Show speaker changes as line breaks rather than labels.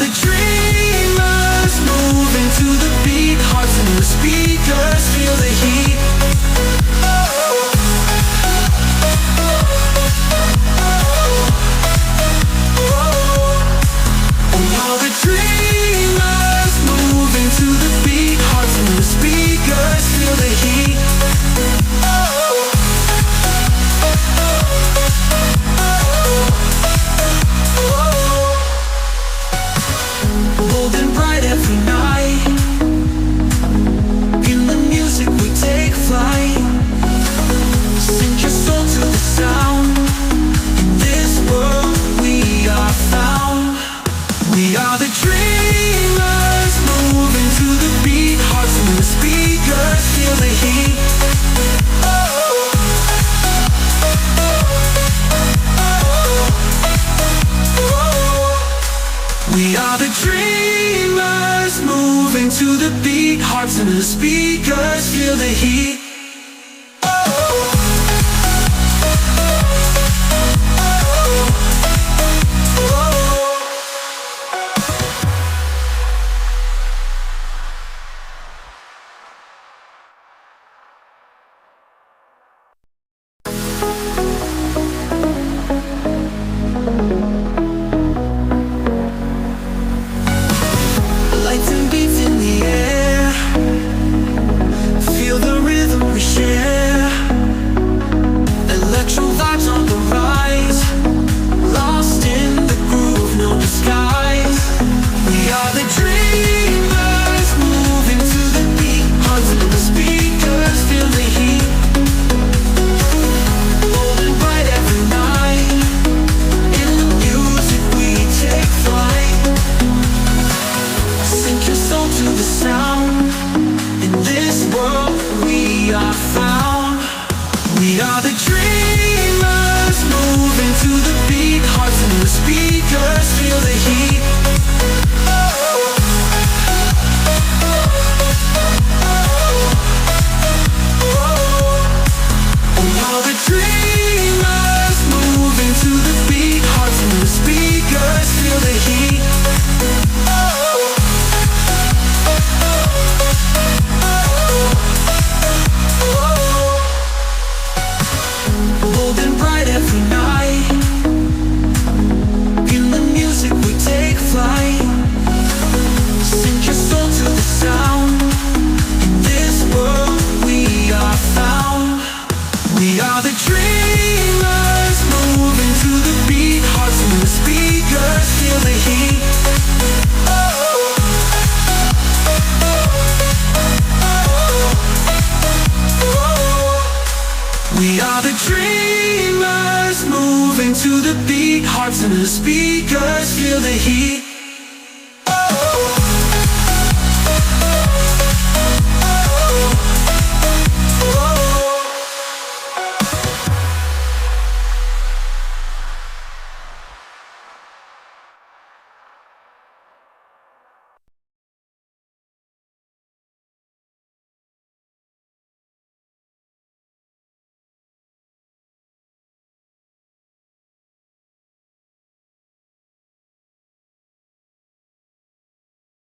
the dreamers, moving to the beat. Hearts in the speakers, feel the heat. And all the dreamers, moving to the beat. Hearts in the speakers, feel the heat. Bold and bright every night. In the music we take flight. Sink your soul to the sound. In this world we are found. We are the dreamers, moving to the beat. Hearts in the speakers, feel the heat. We are the dreamers, moving to the beat. Hearts in the speakers, feel the heat. Lights and beats in the air, feel the rhythm we share. Electro vibes on the rise, lost in the groove, no disguise. We are the dreamers, moving to the beat. Hearts in the speakers, feel the heat. Bold and bright every night. In the music we take flight. Sink your soul to the sound. In this world we are found. We are the dreamers, moving to the beat. Hearts in the speakers, feel the heat. And all the dreamers, moving to the beat. Hearts in the speakers, feel the heat. Bold and bright every night. In the music we take flight. Sink your soul to the sound. In this world we are found. We are the dreamers, moving to the beat. Hearts in the speakers, feel the heat. We are the dreamers, moving to the beat. Hearts in the speakers, feel the heat.